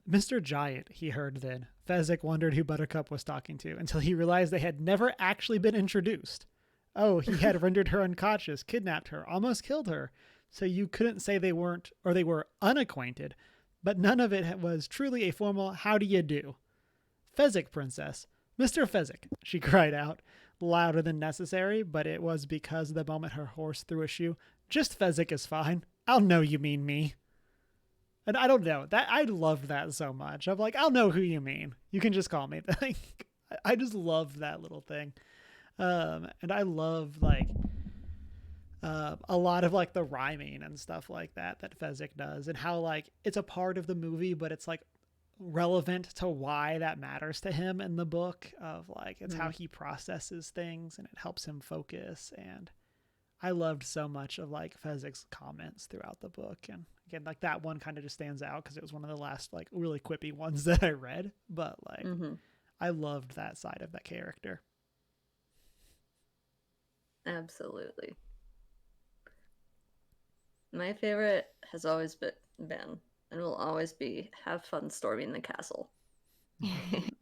Mr. Giant, he heard then. Fezzik wondered who Buttercup was talking to until he realized they had never actually been introduced. Oh, he had rendered her unconscious, kidnapped her, almost killed her. So you couldn't say they weren't, or they were unacquainted, but none of it was truly a formal how do you do. Fezzik, princess. Mr. Fezzik, she cried out, louder than necessary, but it was because the moment her horse threw a shoe. Just Fezzik is fine. I'll know you mean me. And I don't know, that I loved that so much. I'm like, I'll know who you mean. You can just call me. I just loved that little thing. And I love like a lot of like the rhyming and stuff like that Fezzik does, and how like it's a part of the movie, but it's like relevant to why that matters to him in the book of like it's how he processes things and it helps him focus. And I loved so much of like Fezzik's comments throughout the book. And again, like that one kind of just stands out because it was one of the last like really quippy ones that I read. But like I loved that side of that character. Absolutely. My favorite has always been and will always be have fun storming the castle.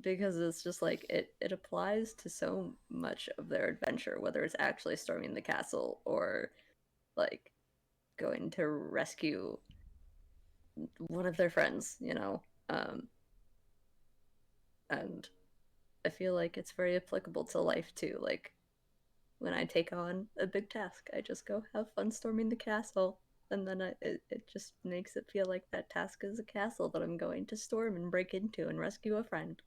Because it's just like it applies to so much of their adventure, whether it's actually storming the castle or like going to rescue one of their friends, you know. And I feel like it's very applicable to life too. Like when I take on a big task, I just go have fun storming the castle, and then it just makes it feel like that task is a castle that I'm going to storm and break into and rescue a friend.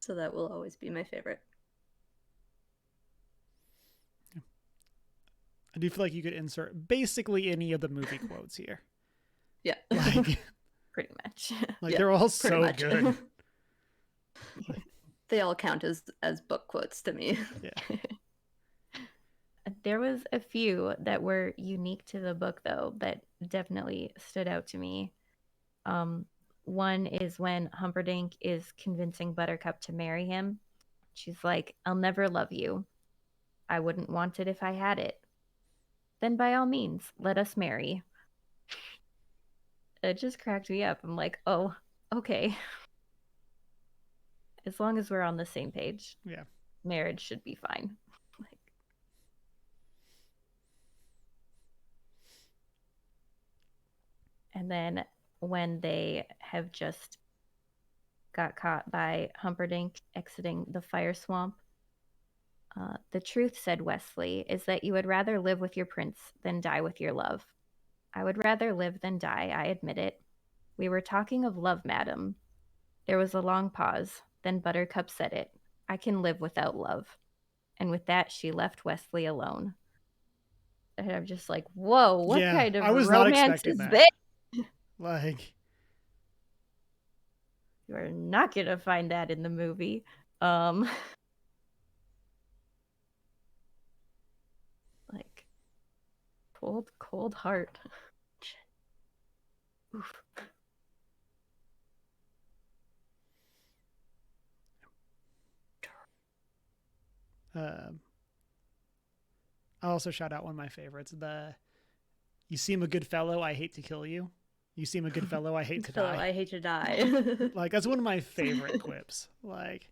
So that will always be my favorite. I do feel like you could insert basically any of the movie quotes here. Yeah. Like, pretty much. Like they're all so good. They all count as book quotes to me. Yeah. There was a few that were unique to the book though that definitely stood out to me. One is when Humperdinck is convincing Buttercup to marry him. She's like, I'll never love you. I wouldn't want it if I had it. Then by all means, let us marry. It just cracked me up. I'm like, oh, okay. As long as we're on the same page, Yeah. marriage should be fine. Like, and then when they have just got caught by Humperdinck exiting the fire swamp, the truth, said Wesley, is that you would rather live with your prince than die with your love. I would rather live than die, I admit it. We were talking of love, madam. There was a long pause. Then Buttercup said it. I can live without love. And with that, she left Wesley alone. And I'm just like, whoa, what Yeah, kind of I was not romance expecting is that. this? Like, You are not going to find that in the movie. Like, cold heart. Oof. I'll also shout out one of my favorites. You seem a good fellow, I hate to kill you. You seem a good fellow, I hate to Fellow, die. I hate to die. Like, that's one of my favorite quips. Like,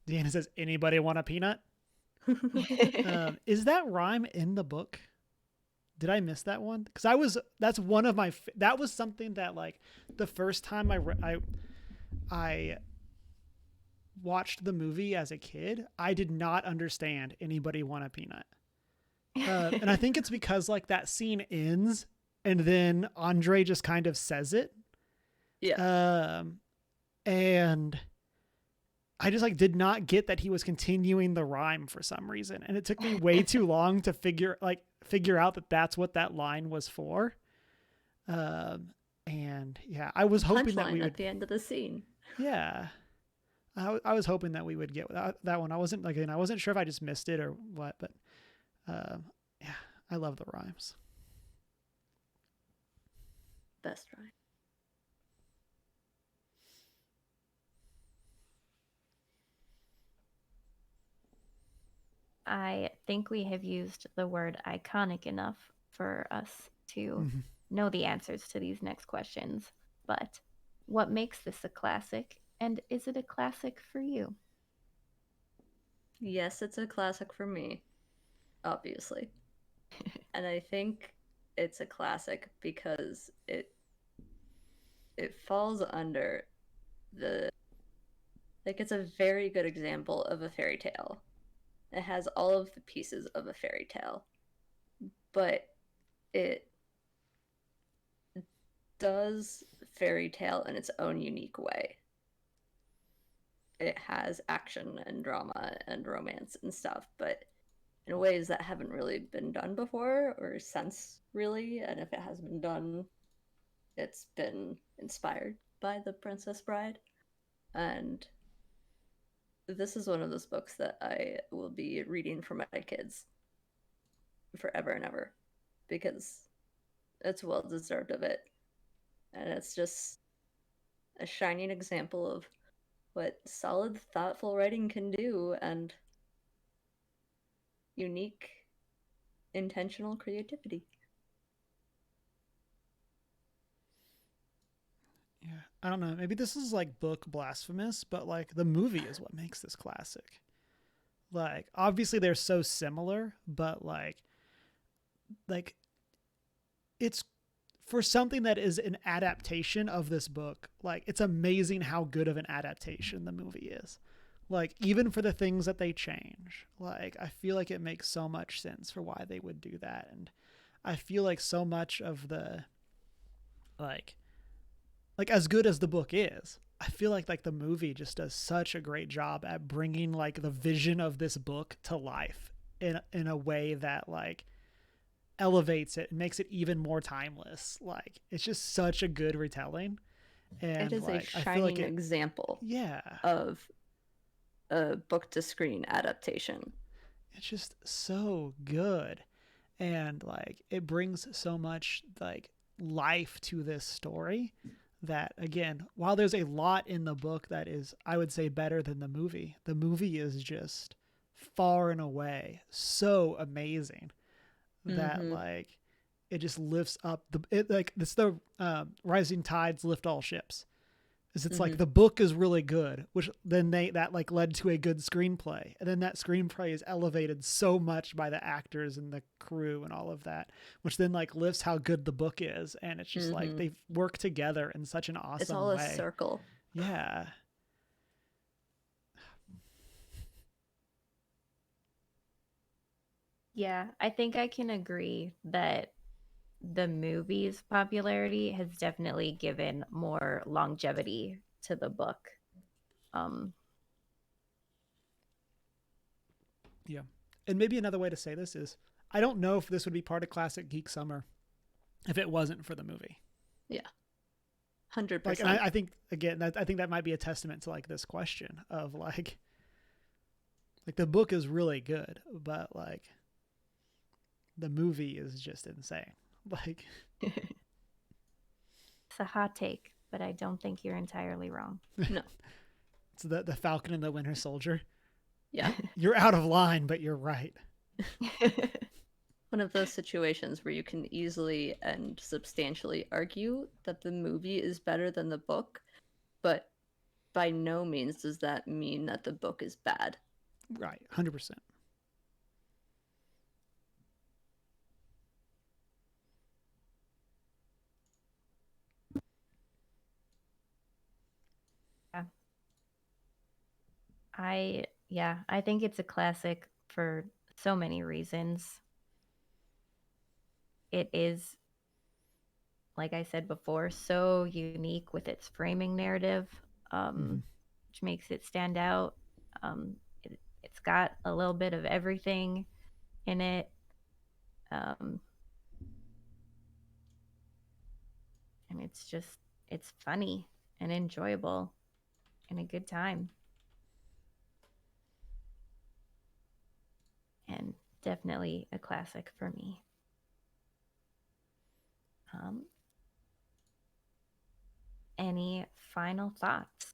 Deanna says, anybody want a peanut? Is that rhyme in the book? Did I miss that one? Because that's one of my, that was something that, like, the first time I watched the movie as a kid, I did not understand anybody want a peanut. And I think it's because, like, that scene ends and then Andre just kind of says it. Yeah. And I just, like, did not get that he was continuing the rhyme for some reason. And it took me way too long to figure out that that's what that line was for. And yeah, I was hoping that we would, at the end of the scene. Yeah. I was hoping that we would get that one. I wasn't sure if I just missed it or what, but yeah, I love the rhymes. Best rhyme. I think we have used the word iconic enough for us to know the answers to these next questions. But what makes this a classic, and is it a classic for you? Yes, it's a classic for me, obviously. And I think it's a classic because it falls under the, like, it's a very good example of a fairy tale. It has all of the pieces of a fairy tale, but it does fairy tale in its own unique way. It has action and drama and romance and stuff, but in ways that haven't really been done before or since, really. And if it has been done, it's been inspired by The Princess Bride. And this is one of those books that I will be reading for my kids forever and ever because it's well deserved of it. And it's just a shining example of what solid, thoughtful writing can do and unique, intentional creativity. Yeah, I don't know. Maybe this is, like, book blasphemous, but, like, the movie is what makes this classic. Like, obviously they're so similar, but like it's for something that is an adaptation of this book. Like, it's amazing how good of an adaptation the movie is. Like, even for the things that they change, like, I feel like it makes so much sense for why they would do that. And I feel like so much of the, like as good as the book is, I feel like the movie just does such a great job at bringing, like, the vision of this book to life in a way that, like, elevates it and makes it even more timeless. Like, it's just such a good retelling. And it is, like, a I feel like shining example of a book to screen adaptation. It's just so good. And like, it brings so much, like, life to this story that, again, while there's a lot in the book that is, I would say, better than the movie is just far and away so amazing that like it just lifts up it's the rising tides lift all ships. It's like the book is really good, which then that like led to a good screenplay, and then that screenplay is elevated so much by the actors and the crew and all of that, which then like lifts how good the book is, and it's just like they work together in such an awesome way. It's all a circle. Yeah. Yeah, I think I can agree that the movie's popularity has definitely given more longevity to the book. Yeah. And maybe another way to say this is, I don't know if this would be part of Classic Geek Summer if it wasn't for the movie. Yeah. 100%. Like, and I think, again, I think that might be a testament to like this question of like the book is really good, but like the movie is just insane. Like, It's a hot take, but I don't think you're entirely wrong. No. It's the Falcon and the Winter Soldier. Yeah. You're out of line, but you're right. One of those situations where you can easily and substantially argue that the movie is better than the book, but by no means does that mean that the book is bad. Right. 100%. I think it's a classic for so many reasons. It is, like I said before, so unique with its framing narrative, which makes it stand out. It's got a little bit of everything in it. And it's funny and enjoyable and a good time. And definitely a classic for me. Any final thoughts?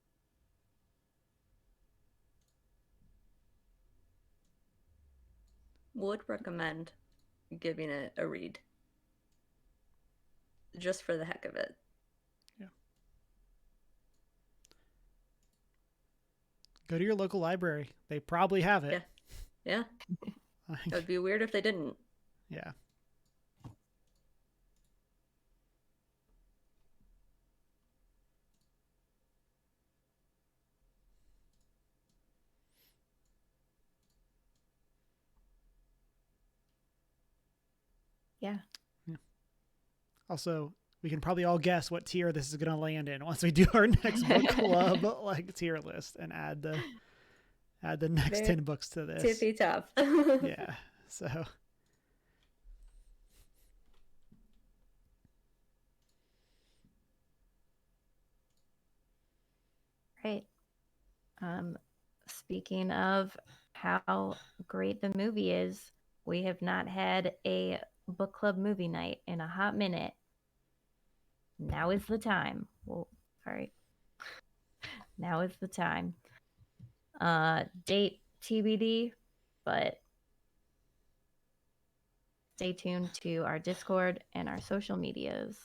Would recommend giving it a read. Just for the heck of it. Yeah. Go to your local library. They probably have it. Yeah. It would be weird if they didn't. Yeah. Yeah. Also, we can probably all guess what tier this is going to land in once we do our next book club like tier list and add the next 10 books to this. Tippy top. Yeah. So. Right. Speaking of how great the movie is, we have not had a book club movie night in a hot minute. Now is the time. Well, all right. Now is the time. Date TBD, but stay tuned to our Discord and our social medias.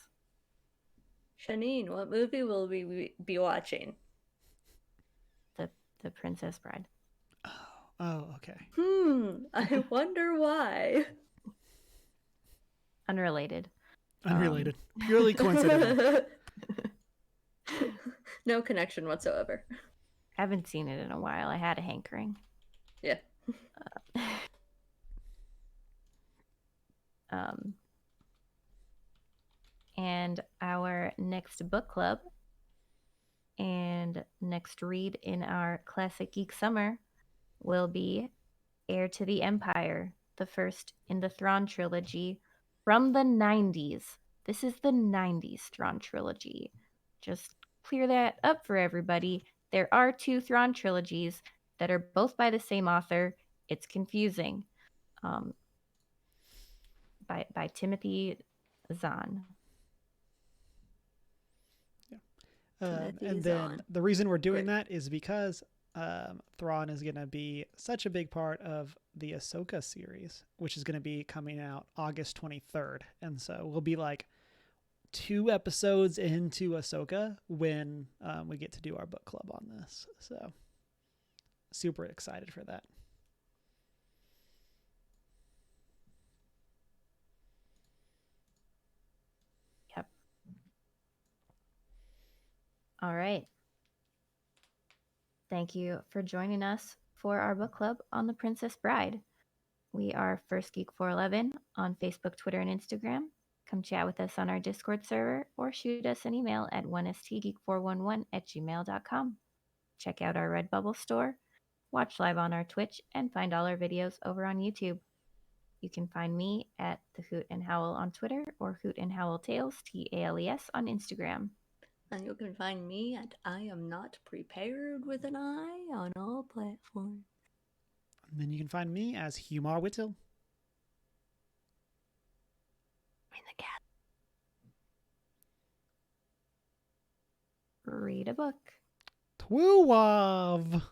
Shanine, what movie will we be watching? The Princess Bride. Oh, okay. I wonder why. Unrelated. Unrelated. Purely coincidental. No connection whatsoever. Haven't seen it in a while. I had a hankering. Yeah. And our next book club and next read in our Classic Geek Summer will be Heir to the Empire, the first in the Thrawn trilogy from the 90s. This is the 90s Thrawn trilogy. Just clear that up for everybody. There are 2 Thrawn trilogies that are both by the same author. It's confusing. By Timothy Zahn. And then the reason we're doing that is because Thrawn is going to be such a big part of the Ahsoka series, which is going to be coming out August 23rd. And so we'll be like 2 episodes into Ahsoka when we get to do our book club on this. So super excited for that. Yep. All right. Thank you for joining us for our book club on The Princess Bride. We are First Geek 411 on Facebook, Twitter, and Instagram. Come chat with us on our Discord server or shoot us an email at 1stgeek411@gmail.com. Check out our Redbubble store, watch live on our Twitch, and find all our videos over on YouTube. You can find me at The Hoot and Howl on Twitter or Hoot and Howl Tales, TALES, on Instagram. And you can find me at I Am Not Prepared with an I on all platforms. And then you can find me as Humar Whittle. Bring the cat. Read a book. Twoowav!